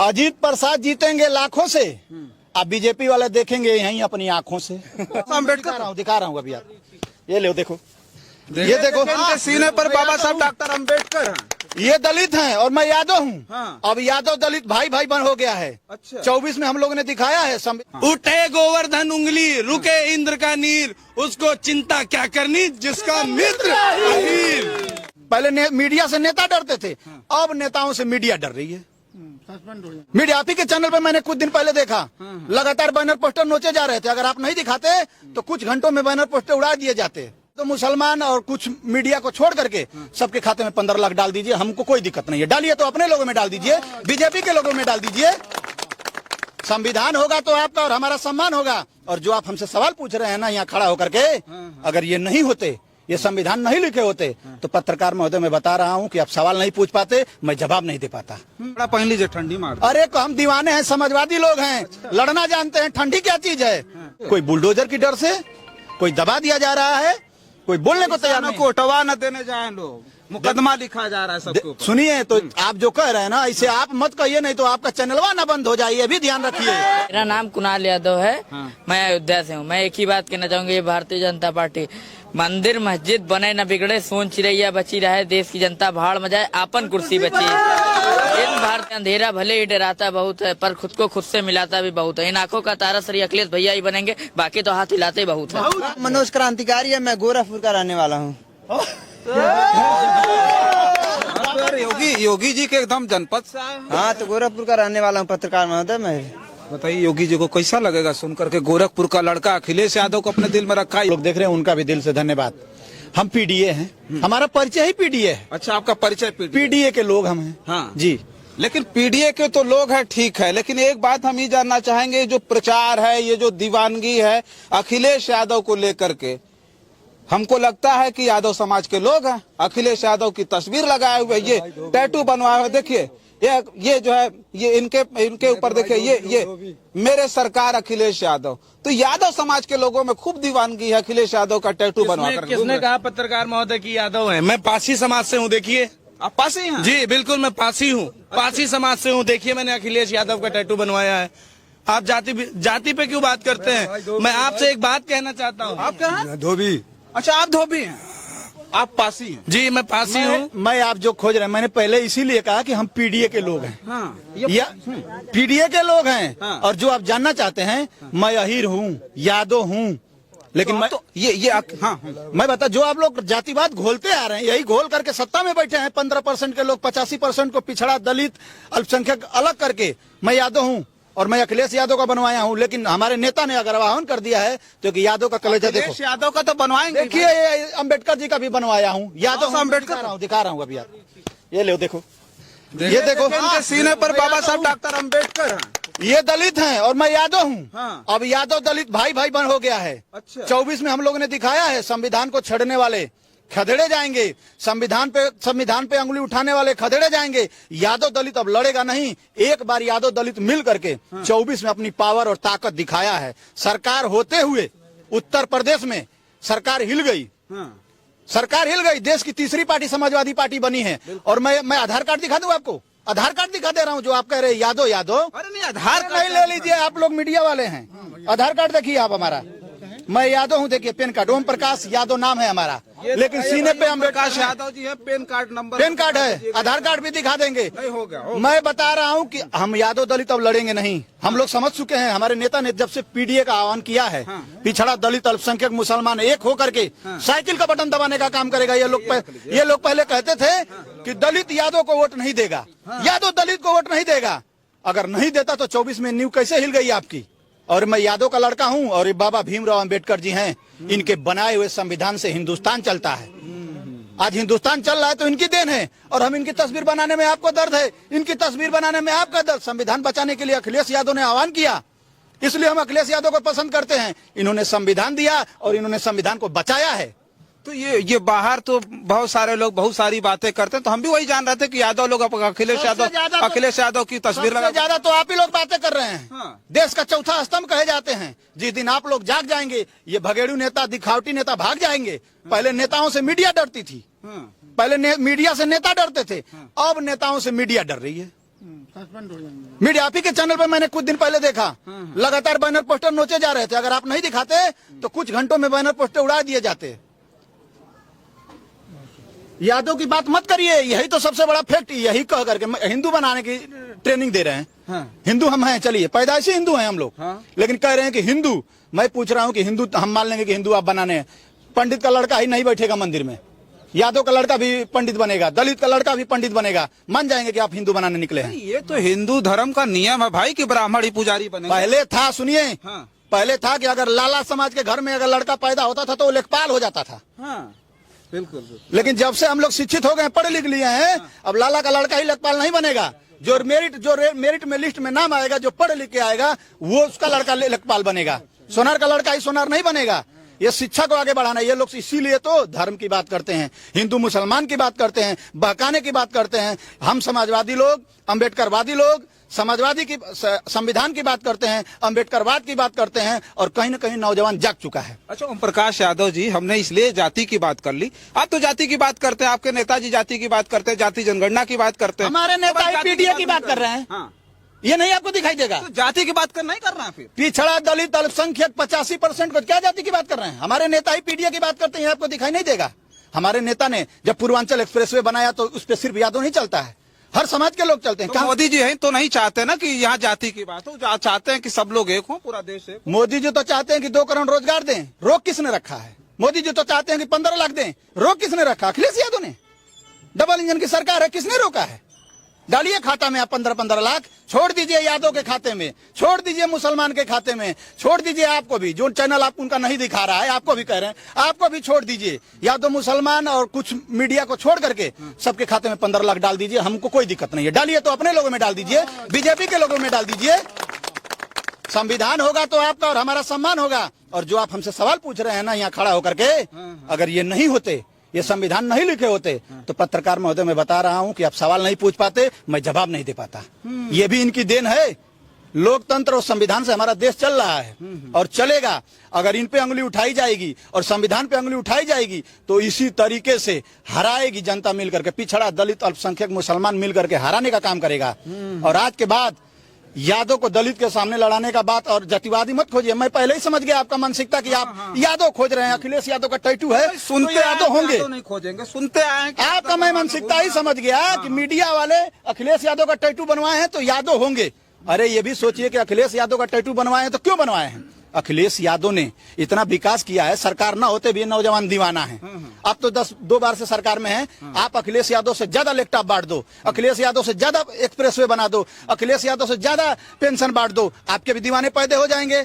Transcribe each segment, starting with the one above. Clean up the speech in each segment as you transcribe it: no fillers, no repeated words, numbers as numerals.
अजीत प्रसाद जीतेंगे लाखों से, अब बीजेपी वाले देखेंगे यहीं अपनी आंखों से। अम्बेडकर दिखा रहा हूँ अभी आप, ये लो देखो, ये देखो इनके सीने पर बाबा साहब डॉक्टर अम्बेडकर हैं। ये दलित हैं और मैं यादव हूँ। हाँ। अब यादव दलित भाई भाई बन हो गया है। अच्छा। 24 में हम लोगों ने दिखाया है। उठे गोवर्धन उंगली, रुके इंद्र का नीर, उसको चिंता क्या करनी जिसका मित्र अहीर। पहले मीडिया से नेता डरते थे, अब नेताओं से मीडिया डर रही है। मीडिया आप ही के चैनल पे मैंने कुछ दिन पहले देखा, लगातार बैनर पोस्टर नोचे जा रहे थे। अगर आप नहीं दिखाते तो कुछ घंटों में बैनर पोस्टर उड़ा दिए जाते। तो मुसलमान और कुछ मीडिया को छोड़ करके सबके खाते में 15 लाख डाल दीजिए, हमको कोई दिक्कत नहीं है। डालिए तो अपने लोगों में डाल दीजिए, बीजेपी के लोगों में डाल दीजिए। संविधान होगा तो आपका और हमारा सम्मान होगा। और जो आप हमसे सवाल पूछ रहे हैं ना यहाँ खड़ा होकर के, अगर ये नहीं होते, ये संविधान नहीं लिखे होते, तो पत्रकार महोदय मैं बता रहा हूँ कि आप सवाल नहीं पूछ पाते, मैं जवाब नहीं दे पाता। बड़ा पहन लीजिए, ठंडी मार। अरे हम दीवाने हैं, समाजवादी लोग हैं, लड़ना जानते हैं। ठंडी क्या चीज है? कोई बुलडोजर की डर से कोई दबा दिया जा रहा है, कोई बोलने को तैयार नहीं। कोटवा न देने जाए लोग, मुकदमा लिखा जा रहा है सबको। सुनिए, तो आप जो कह रहे हैं ना, इसे आप मत कहिए, नहीं तो आपका चैनलवा ना बंद हो जाए, ये भी ध्यान रखिए। मेरा नाम कुणाल यादव है। मैं अयोध्या से हूँ। मैं एक ही बात कहना चाहूंगी, ये भारतीय जनता पार्टी मंदिर मस्जिद बने न बिगड़े, सोन चिड़ैया बची रहे, देश की जनता भाड़ में जाए, आपन कुर्सी बची। इन भारत अंधेरा भले ही डराता बहुत है, पर खुद को खुद से मिलाता भी बहुत है। इन आंखों का तारा श्री अखिलेश भैया ही बनेंगे, बाकी तो हाथ हिलाते बहुत है। मनोज क्रांतिकारी है, मैं गोरखपुर का रहने वाला हूँ। योगी जी के एकदम जनपद से आए। हाँ, तो गोरखपुर का रहने वाला हूँ, पत्रकार महोदय मैं। बताइए योगी जी को कैसा लगेगा सुनकर के गोरखपुर का लड़का अखिलेश यादव को अपने दिल में रखा है। लोग देख रहे हैं, उनका भी दिल से धन्यवाद। हम पीडीए हैं, हमारा परिचय ही पीडीए है। अच्छा, आपका परिचय पीडीए के लोग हम हैं। हाँ जी, लेकिन पीडीए के तो लोग हैं, ठीक है, लेकिन एक बात हम ये जानना चाहेंगे, जो प्रचार है, ये जो दीवानगी है अखिलेश यादव को लेकर के, हमको लगता है कि यादव समाज के लोग हैं। अखिलेश यादव की तस्वीर लगाए हुए, ये टैटू बनवाए हुए, देखिए ये जो है, ये इनके ऊपर देखिए, ये मेरे सरकार अखिलेश यादव। तो यादव समाज के लोगों में खूब दीवानगी है अखिलेश यादव का टैटू बनवा कर। किसने कहा पत्रकार महोदय की यादव है? मैं पासी समाज से हूँ, देखिए। आप पासी हैं? जी बिल्कुल, मैं पासी हूँ, पासी समाज से हूँ। देखिए मैंने अखिलेश यादव का टैटू बनवाया है। आप जाति पे क्यों बात करते हैं? मैं आपसे एक बात कहना चाहता हूँ। आप क्या हैं? धोबी। अच्छा, आप धोबी हैं, आप पासी हैं? जी मैं पासी हूँ। मैं आप जो खोज रहे हैं, मैंने पहले इसीलिए कहा कि हम पीडीए के लोग हैं। हाँ, या पीडीए के लोग हैं। हाँ। और जो आप जानना चाहते हैं, मैं अहीर हूँ, यादव हूँ, लेकिन मैं तो हाँ, मैं बता, जो आप लोग जातिवाद घोलते आ रहे हैं, यही घोल करके सत्ता में बैठे हैं। 15% के लोग 85% को पिछड़ा, दलित, अल्पसंख्यक अलग करके मैं यादव हूँ और मैं अखिलेश यादव का बनवाया हूँ। लेकिन हमारे नेता ने अगर आह्वान कर दिया है तो कि यादव का कलेजा देखो। यादव का तो बनवाएंगे। देखिए, अम्बेडकर जी का भी बनवाया हूँ, यादव अम्बेडकर दिखा रहा हूँ अभी आप, ये लो देखो, ये देखो इनके सीने पर बाबा साहब डॉक्टर अम्बेडकर हैं। ये दलित हैं और मैं यादव हूँ। हाँ। अब यादव दलित भाई भाई बन हो गया है। अच्छा। 24 में हम लोगों ने दिखाया है, संविधान को छेड़ने वाले खदेड़े जाएंगे, संविधान पे अंगुली उठाने वाले खदेड़े जाएंगे। यादव दलित अब लड़ेगा नहीं। एक बार यादव दलित मिल करके 24 में अपनी पावर और ताकत दिखाया है। सरकार होते हुए उत्तर प्रदेश में सरकार हिल गई। सरकार हिल गई, देश की तीसरी पार्टी समाजवादी पार्टी बनी है। और मैं आधार कार्ड दिखा दूं आपको, आधार कार्ड दिखा दे रहा हूं। जो आप कह रहे हैं यादव यादव, अरे नहीं, आधार नहीं ले लीजिए, आप लोग मीडिया वाले हैं। आधार कार्ड देखिए आप हमारा, मैं यादव हूँ, देखिए पेन कार्ड, ओम प्रकाश यादव नाम है हमारा, लेकिन सीने पे प्रकाश यादव जी है, PAN card number, PAN card है, आधार कार्ड भी दिखा देंगे। नहीं होगा। मैं बता रहा हूँ कि हम यादव दलित अब लड़ेंगे नहीं। हम लोग समझ चुके हैं, हमारे नेता ने जब से पीडीए का आह्वान किया है, पिछड़ा, दलित, अल्पसंख्यक, मुसलमान एक होकर के साइकिल का बटन दबाने का काम करेगा। ये लोग पहले कहते थे कि दलित यादव को वोट नहीं देगा, यादव दलित को वोट नहीं देगा। अगर नहीं देता तो 24 में न्यू कैसे हिल गई आपकी? और मैं यादव का लड़का हूं और ये बाबा भीमराव अंबेडकर जी हैं। इनके बनाए हुए संविधान से हिंदुस्तान चलता है। आज हिंदुस्तान चल रहा है तो इनकी देन है। और हम इनकी तस्वीर बनाने में आपको दर्द है, इनकी तस्वीर बनाने में आपका दर्द। संविधान बचाने के लिए अखिलेश यादव ने आह्वान किया, इसलिए हम अखिलेश यादव को पसंद करते हैं। इन्होंने संविधान दिया और इन्होंने संविधान को बचाया है। तो ये बाहर तो बहुत सारे लोग बहुत सारी बातें करते हैं, तो हम भी वही जान रहे थे कि यादव लोग अखिलेश यादव की तस्वीर लगा। ज्यादा तो आप ही लोग बातें कर रहे हैं। हाँ। देश का चौथा स्तंभ कहे जाते हैं। जिस दिन आप लोग जाग जाएंगे, ये भगेड़ू नेता, दिखावटी नेता भाग जाएंगे। पहले नेताओं से मीडिया डरती थी, पहले मीडिया से नेता डरते थे, अब नेताओं से मीडिया डर रही है। मीडिया आप ही के चैनल पे मैंने कुछ दिन पहले देखा, लगातार बैनर पोस्टर नोचे जा रहे थे। अगर आप नहीं दिखाते तो कुछ घंटों में बैनर पोस्टर उड़ा दिए जाते। यादव की बात मत करिए, यही तो सबसे बड़ा फैक्ट, यही कह करके हिंदू बनाने की ट्रेनिंग दे रहे हैं। हिंदू हम हैं, चलिए पैदाइशी हिंदू हैं हम लोग, लेकिन कह रहे हैं कि हिंदू, मैं पूछ रहा हूं कि हिंदू हम मान लेंगे कि हिंदू आप बनाने हैं। पंडित का लड़का ही नहीं बैठेगा मंदिर में, यादव का लड़का भी पंडित बनेगा, दलित का लड़का भी पंडित बनेगा, मान जाएंगे कि आप हिंदू बनाने निकले हैं। ये तो हिंदू धर्म का नियम है भाई कि ब्राह्मण ही पुजारी बने। पहले था, सुनिए, पहले था कि अगर लाला समाज के घर में अगर लड़का पैदा होता था तो वो लेखपाल हो जाता था। बिल्कुल। लेकिन जब से हम लोग शिक्षित हो गए, पढ़े लिख लिए हैं, अब लाला का लड़का ही लेखपाल नहीं बनेगा। जो मेरिट में लिस्ट में नाम आएगा, जो पढ़ लिख के आएगा, वो उसका लड़का लेखपाल बनेगा। सोनार का लड़का ही सोनार नहीं बनेगा। ये शिक्षा को आगे बढ़ाना, ये लोग इसीलिए तो धर्म की बात करते हैं, हिंदू मुसलमान की बात करते हैं, बहकाने की बात करते हैं। हम समाजवादी लोग, अम्बेडकरवादी लोग समाजवादी की संविधान की बात करते हैं, अम्बेडकरवाद की बात करते हैं, और कहीं न कहीं नौजवान जाग चुका है। अच्छा ओम प्रकाश यादव जी, हमने इसलिए जाति की बात कर ली, आप तो जाति की बात करते हैं, आपके नेताजी जाति की बात करते हैं, जाति जनगणना की बात करते हैं, हमारे नेता पीडीए की बात कर रहे हैं। ये नहीं आपको दिखाई देगा? तो जाति की बात नहीं कर रहे हैं। फिर पिछड़ा दलित अल्पसंख्यक 85% को क्या जाति की बात कर रहे हैं? हमारे नेता ही पीडीए की बात करते हैं, आपको दिखाई नहीं देगा? हमारे नेता ने जब पूर्वांचल एक्सप्रेसवे बनाया तो उस पर सिर्फ यादव नहीं चलता है, हर समाज के लोग चलते हैं। तो मोदी जी हैं तो नहीं चाहते ना कि यहाँ जाति की बात हो, चाहते हैं कि सब लोग एक हो, पूरा देश एक। मोदी जी तो चाहते हैं कि 2 करोड़ रोजगार दें, रोक किसने रखा है? मोदी जी तो चाहते हैं कि 15 लाख दें, रोक किसने रखा? अखिलेश यादव ने। डबल इंजन की सरकार है, किसने रोका है? डालिए खाता में आप 15-15 लाख, छोड़ दीजिए यादव के खाते में, छोड़ दीजिए मुसलमान के खाते में, छोड़ दीजिए आपको भी, जो चैनल आप उनका नहीं दिखा रहा है, आपको भी कह रहे हैं, आपको भी छोड़ दीजिए। यादव मुसलमान और कुछ मीडिया को छोड़ करके सबके खाते में 15 लाख डाल दीजिए, हमको कोई दिक्कत नहीं है। डालिए तो अपने लोगों में डाल दीजिए, बीजेपी के लोगों में डाल दीजिए। संविधान होगा तो आपका और हमारा सम्मान होगा। और जो आप हमसे सवाल पूछ रहे हैं ना यहाँ खड़ा होकर के, अगर ये नहीं होते, ये संविधान नहीं लिखे होते, तो पत्रकार महोदय मैं बता रहा हूं कि आप सवाल नहीं पूछ पाते, मैं जवाब नहीं दे पाता। ये भी इनकी देन है। लोकतंत्र और संविधान से हमारा देश चल रहा है और चलेगा। अगर इन पे अंगुली उठाई जाएगी और संविधान पे अंगुली उठाई जाएगी तो इसी तरीके से हराएगी जनता मिलकर के, पिछड़ा दलित अल्पसंख्यक मुसलमान मिलकर के हराने का काम करेगा। और आज के बाद यादव को दलित के सामने लड़ाने का बात, और जातिवादी मत खोजिए। मैं पहले ही समझ गया आपका मानसिकता कि आप यादव खोज रहे हैं, अखिलेश यादव का टैटू है, सुनते यादव होंगे, नहीं खोजेंगे, सुनते आए। आपका मैं मानसिकता ही समझ गया कि मीडिया वाले अखिलेश यादव का टैटू बनवाए हैं तो यादव होंगे। अरे ये भी सोचिए कि अखिलेश यादव का टैटू बनवाए हैं तो क्यों बनवाए हैं? अखिलेश यादव ने इतना विकास किया है, सरकार न होते भी नौजवान दीवाना है। अब तो 2 बार से सरकार में है, आप अखिलेश यादव से ज्यादा लैपटॉप बांट दो, अखिलेश यादव से ज्यादा एक्सप्रेसवे बना दो, अखिलेश यादव से ज्यादा पेंशन बांट दो, आपके भी दीवाने पैदा हो जाएंगे।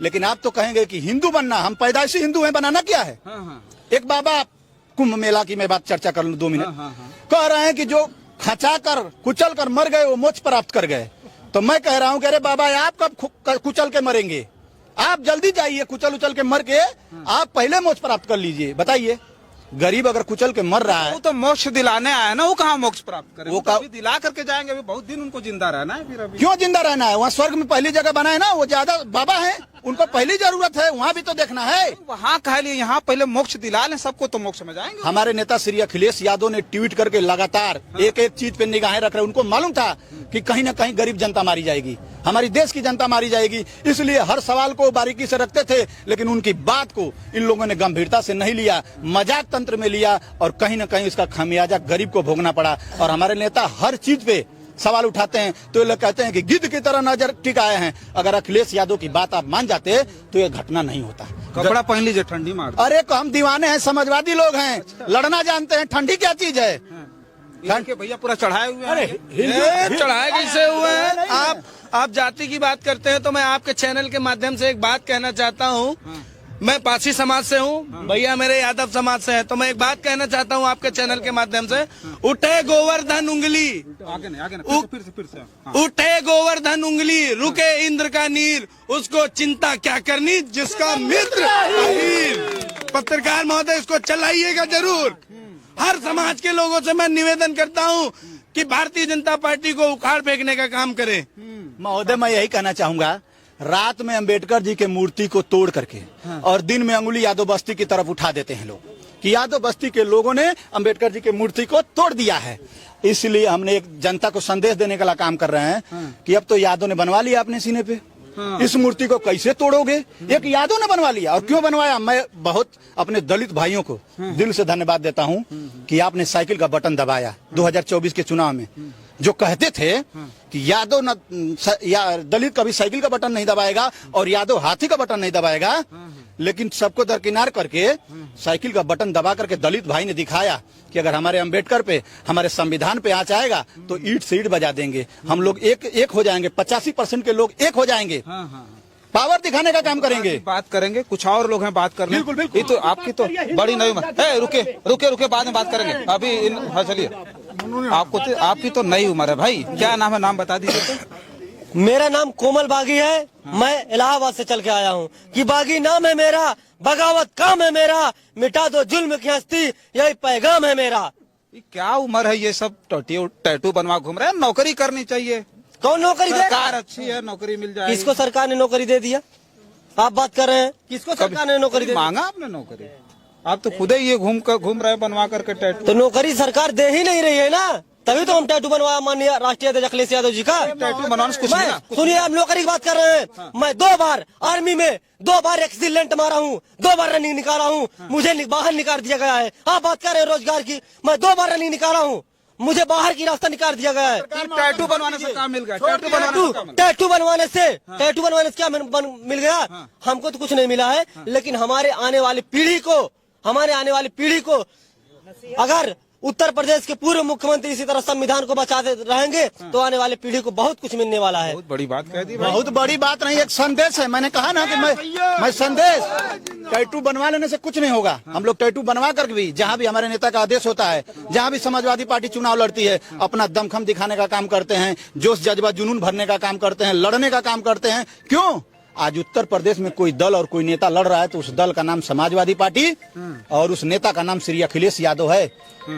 लेकिन आप तो कहेंगे कि हिंदू बनना, हम पैदाइशी हिंदू हैं, बनाना क्या है? एक बाबा कुंभ मेला की मैं बात चर्चा कर लूं 2 मिनट, कह रहे हैं कि जो खचा कर कुचल कर मर गए वो मोक्ष प्राप्त कर गए। तो मैं कह रहा हूं कि अरे बाबा आप कब कुचल के मरेंगे? आप जल्दी जाइए, कुचल उचल के मर के आप पहले मोक्ष प्राप्त कर लीजिए। बताइए, गरीब अगर कुचल के मर रहा है, वो तो मोक्ष दिलाने आया ना, वो कहाँ मोक्ष प्राप्त करे? वो तो अभी दिला करके जाएंगे, अभी बहुत दिन उनको जिंदा रहना है। फिर अभी क्यों जिंदा रहना है? वहाँ स्वर्ग में पहली जगह बना है ना, वो ज्यादा बाबा है, उनको पहली जरूरत है, वहाँ भी तो देखना है। वहाँ कह लिए, यहाँ पहले मोक्ष दिला लें सबको तो मोक्ष में जाएंगे। हमारे नेता श्री अखिलेश यादव ने ट्वीट करके लगातार एक चीज पे निगाहें रख रहे। उनको मालूम था कि कहीं ना कहीं गरीब जनता मारी जाएगी, हमारी देश की जनता मारी जाएगी, इसलिए हर सवाल को बारीकी से रखते थे। लेकिन उनकी बात को इन लोगों ने गंभीरता से नहीं लिया, मजाक तंत्र में लिया, और कहीं ना कहीं इसका खामियाजा गरीब को भोगना पड़ा। और हमारे नेता हर चीज पे सवाल उठाते हैं तो ये लोग कहते हैं कि गिद्ध की तरह नजर टिकाए हैं। अगर अखिलेश यादव की बात आप मान जाते तो ये घटना नहीं होता। कपड़ा पहन लीजिए, ठंडी मार। अरे हम दीवाने हैं, समाजवादी लोग हैं, लड़ना जानते हैं, ठंडी क्या चीज है? के भैया पूरा चढ़ाए हुए ये चढ़ाए कैसे हुए हैं? आप जाति की बात करते हैं तो मैं आपके चैनल के माध्यम से एक बात कहना चाहता हूँ। मैं पारसी समाज से हूँ, भैया मेरे यादव समाज से है, तो मैं एक बात कहना चाहता हूँ आपके चैनल के माध्यम से। उठे गोवर्धन उंगली, आगे नहीं, फिर से उठे गोवर्धन उंगली, रुके इंद्र का नीर, उसको चिंता क्या करनी जिसका मित्र अहीर। पत्रकार महोदय इसको चलाइएगा जरूर। हर समाज के लोगों से मैं निवेदन करता हूँ कि भारतीय जनता पार्टी को उखाड़ फेंकने का काम करें। महोदय मैं यही कहना चाहूंगा, रात में अंबेडकर जी के मूर्ति को तोड़ करके और दिन में अंगुली यादव बस्ती की तरफ उठा देते हैं लोग। कि यादव बस्ती के लोगों ने अंबेडकर जी की मूर्ति को तोड़ दिया है। इसलिए हमने एक जनता को संदेश देने का काम कर रहे हैं कि अब तो यादव ने बनवा लिया अपने सीने पे, इस मूर्ति को कैसे तोड़ोगे? एक यादव ने बनवा लिया। और क्यों बनवाया? मैं बहुत अपने दलित भाइयों को दिल से धन्यवाद देता हूं कि आपने साइकिल का बटन दबाया 2024 के चुनाव में। जो कहते थे कि यादव दलित कभी साइकिल का बटन नहीं दबाएगा और यादव हाथी का बटन नहीं दबाएगा, लेकिन सबको दरकिनार करके साइकिल का बटन दबा करके दलित भाई ने दिखाया कि अगर हमारे अंबेडकर पे, हमारे संविधान पे आंच आएगा तो ईंट से ईंट बजा देंगे। हम लोग एक हो जाएंगे, 85% के लोग एक हो जाएंगे, पावर दिखाने का काम करेंगे। बात करेंगे, कुछ और लोग हैं बात करने। बिल्कुल बिल्कुल। ये तो आपकी तो बड़ी नई उम्र। रुके रुके रुके, बाद में बात करेंगे। अभी हाँ चलिए, आपकी तो नई उम्र है भाई। क्या नाम है, नाम बता दीजिए तो। मेरा नाम कोमल बागी है, मैं इलाहाबाद से चल के आया हूँ। कि बागी नाम है मेरा, बगावत काम है मेरा, मिटा दो जुल्म की हस्ती, यही पैगाम है मेरा। ये क्या उम्र है, ये सब टैटू बनवा घूम रहे हैं? नौकरी करनी चाहिए। कौन नौकरी दे? सरकार अच्छी है, नौकरी मिल जाए। किसको सरकार ने नौकरी दे दिया? आप बात कर रहे हैं, किसको सरकार ने नौकरी दे? मांगा आपने नौकरी? आप तो खुद ही ये घूम रहे बनवा करके टैटू। तो नौकरी सरकार दे ही नहीं रही है ना, तभी तो हम टैटू बनवाया माननीय राष्ट्रीय अध्यक्ष अखिलेश यादव जी का। टैटू बनवाने से कुछ नहीं ना। सुनिए, आप नौकरी की बात कर रहे हैं। मैं 2 बार आर्मी में 2 बार एक्सीलेंट मारा हूँ, 2 बार रनिंग निकाला हूँ, मुझे बाहर निकाल दिया गया है। आप बात कर रहे हैं रोजगार की, मैं 2 बार रनिंग निकाला हूँ, मुझे बाहर की रास्ता निकाल दिया गया है। टैटू बनवाने से काम मिल गया? टैटू बनवाने से क्या मिल गया? हमको तो कुछ नहीं मिला है, लेकिन हमारे आने वाली पीढ़ी को अगर उत्तर प्रदेश के पूर्व मुख्यमंत्री इसी तरह संविधान को बचाते रहेंगे तो आने वाली पीढ़ी को बहुत कुछ मिलने वाला है। बहुत बड़ी बात कह दी। बहुत बड़ी बात नहीं, एक संदेश है। मैंने कहा ना कि मैं संदेश, टैटू बनवा लेने से कुछ नहीं होगा। हम लोग टैटू बनवा कर भी, जहाँ भी हमारे नेता का आदेश होता है, जहाँ भी समाजवादी पार्टी चुनाव लड़ती है, अपना दमखम दिखाने का काम करते हैं, जोश जज्बा जुनून भरने का काम करते हैं, लड़ने का काम करते हैं। क्यों? आज उत्तर प्रदेश में कोई दल और कोई नेता लड़ रहा है तो उस दल का नाम समाजवादी पार्टी और उस नेता का नाम श्री अखिलेश यादव है।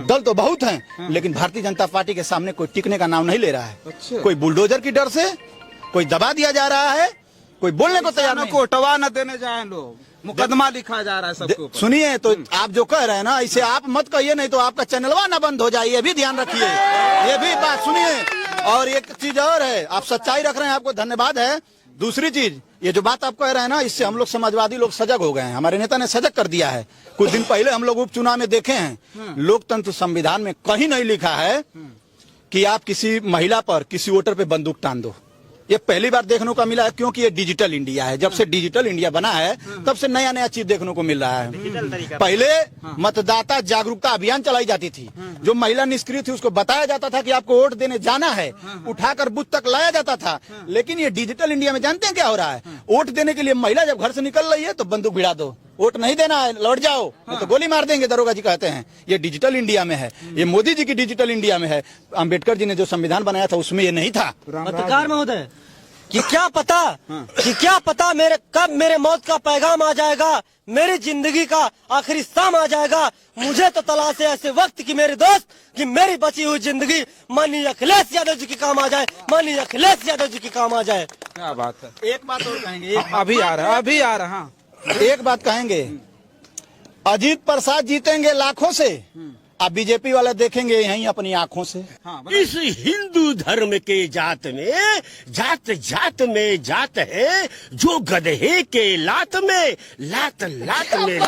दल तो बहुत हैं, लेकिन भारतीय जनता पार्टी के सामने कोई टिकने का नाम नहीं ले रहा है। अच्छा। कोई बुलडोजर की डर से कोई दबा दिया जा रहा है, कोई बोलने को तैयार नहीं। कोटवा न देने जाए लोग, मुकदमा लिखा जा रहा है सबके ऊपर। सुनिए, तो आप जो कह रहे हैं ना, इसे आप मत कहिए, नहीं तो आपका चैनलवा ना बंद हो जाए, ये भी ध्यान रखिए, ये भी बात सुनिए। और एक चीज और है, आप सच्चाई रख रहे हैं, आपको धन्यवाद है। दूसरी चीज, ये जो बात आप कह रहे हैं ना, इससे हम लोग समाजवादी लोग सजग हो गए हैं। हमारे नेता ने सजग कर दिया है। कुछ दिन पहले हम लोग उपचुनाव में देखे हैं, लोकतंत्र संविधान में कहीं नहीं लिखा है कि आप किसी महिला पर, किसी वोटर पे बंदूक तान दो। ये पहली बार देखने को मिला है, क्योंकि ये डिजिटल इंडिया है। जब से डिजिटल इंडिया बना है तब से नया नया चीज देखने को मिल रहा है। पहले मतदाता जागरूकता अभियान चलाई जाती थी, जो महिला निष्क्रिय थी उसको बताया जाता था कि आपको वोट देने जाना है, उठाकर बूथ तक लाया जाता था। लेकिन ये डिजिटल इंडिया में जानते हैं क्या हो रहा है? वोट देने के लिए महिला जब घर से निकल रही है तो बंदूक भिड़ा दो, वोट नहीं देना है लौट जाओ, नहीं तो गोली मार देंगे, दरोगा जी कहते हैं। ये डिजिटल इंडिया में है, ये मोदी जी की डिजिटल इंडिया में है। अंबेडकर जी ने जो संविधान बनाया था उसमें ये नहीं था। पत्रकार महोदय, कि क्या पता कब मेरे मौत का पैगाम आ जाएगा, मेरी जिंदगी का आखिरी शाम आ जाएगा। मुझे तो तलाश है ऐसे वक्त की मेरे दोस्त, कि मेरी बची हुई जिंदगी माननीय अखिलेश यादव जी की काम आ जाए, माननीय अखिलेश यादव जी की काम आ जाए। क्या बात है। एक बात और कहेंगे, अभी आ रहा। एक बात कहेंगे, अजीत प्रसाद जीतेंगे लाखों से, आप बीजेपी वाला देखेंगे यहीं अपनी आंखों से। इस हिंदू धर्म के जात में जात में जात है, जो गधे के लात में लात में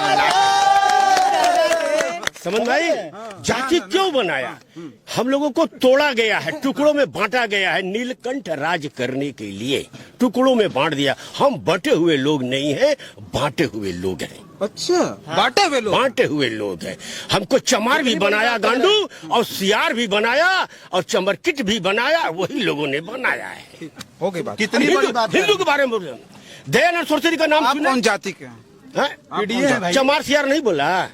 समझ भाई, जाति क्यों बनाया? हम लोगों को तोड़ा गया है, टुकड़ों में बांटा गया है, नीलकंठ राज करने के लिए टुकड़ों में बांट दिया। हम बटे हुए लोग नहीं हैं, बांटे हुए लोग हैं। अच्छा, बांटे हुए लोग हैं। हमको चमार भी बनाया गांडू, और सियार भी बनाया, और चमरकिट भी बनाया, वही लोगों ने बनाया है। हो गई बात। कितनी बड़ी बात है। हिंदू के बारे में बोल रहे हैं। दयानंद सरस्वती का नाम आप सुना? कौन जाति के हैं? चमार सियार नहीं बोला,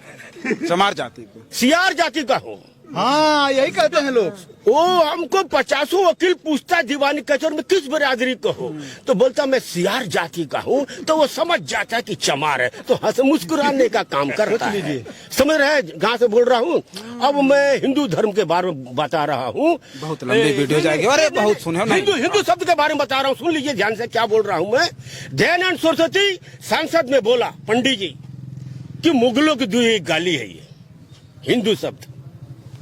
चमार जाति के, सियार जाति का हूँ। हाँ, यही कहते हैं लोग। वो हमको 50 वकील पूछता दीवानी कचौर में किस बिरादरी का हो, तो बोलता मैं सियार जाति का हूँ, तो वो समझ जाता है कि चमार है, तो हंस मुस्कुराने का काम करता है। समझ रहे हैं कहाँ से बोल रहा हूँ? अब मैं हिंदू धर्म के बारे में बता रहा हूँ। बहुत लंबी वीडियो जाएगी। अरे बहुत सुने। हिंदू शब्द के बारे में बता रहा हूँ, सुन लीजिए ध्यान से क्या बोल रहा हूँ मैं। दयानंद सरस्वती संसद में बोला, पंडित जी, कि मुगलों की दी एक गाली है ये। हिंदू शब्द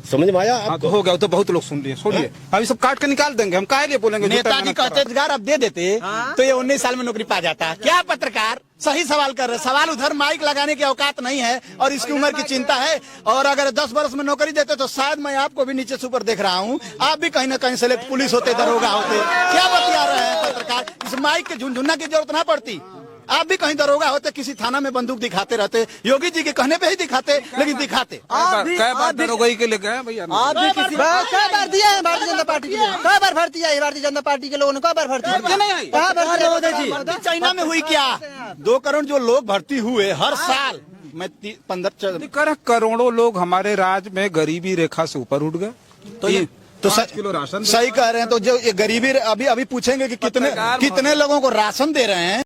समझ में आया हाँ, आपको? तो हो गया, तो बहुत लोग सुन लिए, छोड़िए अभी सब काट के निकाल देंगे, हम काहे लिए बोलेंगे? झूठा नेताजी मेहनत कहते रोजगार अब दे देते तो ये 19 साल में नौकरी पा जाता। क्या पत्रकार सही सवाल कर रहे? सवाल उधर माइक लगाने की औकात नहीं है और इसकी उम्र की चिंता है। और अगर 10 वर्ष में नौकरी देते तो शायद मैं आपको भी नीचे से ऊपर देख रहा हूँ, आप भी कहीं ना कहीं से पुलिस होते, दरोगा होते। क्या बतिया रहे हैं पत्रकार? इस माइक के झुनझुना की जरूरत ना पड़ती। आप भी कहीं दरोगा होते, किसी थाना में बंदूक दिखाते रहते, योगी जी के कहने पे ही दिखाते, लेकिन दिखाते। कई बार दरोगाई के लिए गए भैया? आप भी किसी कई बार दिया है भारतीय जनता पार्टी के लिए, कई बार भर्ती आई भारतीय जनता पार्टी के लोगों ने, कई बार भर्ती नहीं आई? कहाँ भर्ती आई? चाइना में हुई क्या? 2 करोड़ जो लोग भर्ती हुए हर साल में 15 करोड़ों लोग हमारे राज्य में गरीबी रेखा से ऊपर उठ गए। तो ये तो 5 किलो राशन सही कह रहे हैं। तो जो ये गरीबी अभी पूछेंगे कि कितने लोगों को राशन दे रहे हैं।